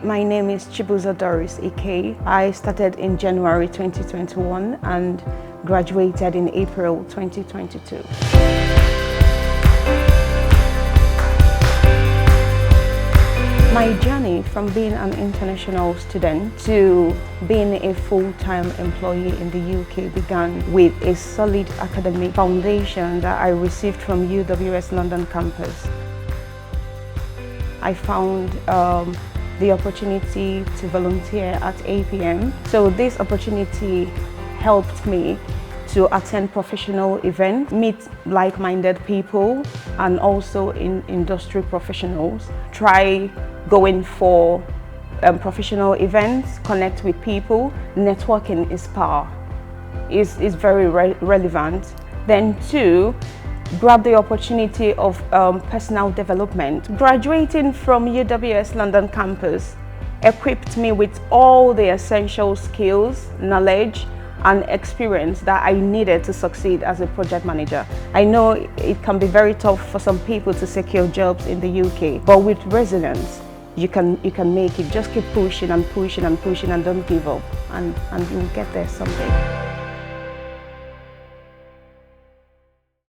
My name is Chibuzo Doris Ikeh. I started in January 2021 and graduated in April 2022. My journey from being an international student to being a full-time employee in the UK began with a solid academic foundation that I received from UWS London campus. I found the opportunity to volunteer at APM. So this opportunity helped me to attend professional events, meet like-minded people, and also in industry professionals. Try going for professional events, connect with people. Networking is power, is very relevant. Then two, grab the opportunity of personal development. Graduating from UWS London campus equipped me with all the essential skills, knowledge, and experience that I needed to succeed as a project manager. I know it can be very tough for some people to secure jobs in the UK, but with resilience, you can make it. Just keep pushing and pushing and pushing and don't give up, and you'll get there someday.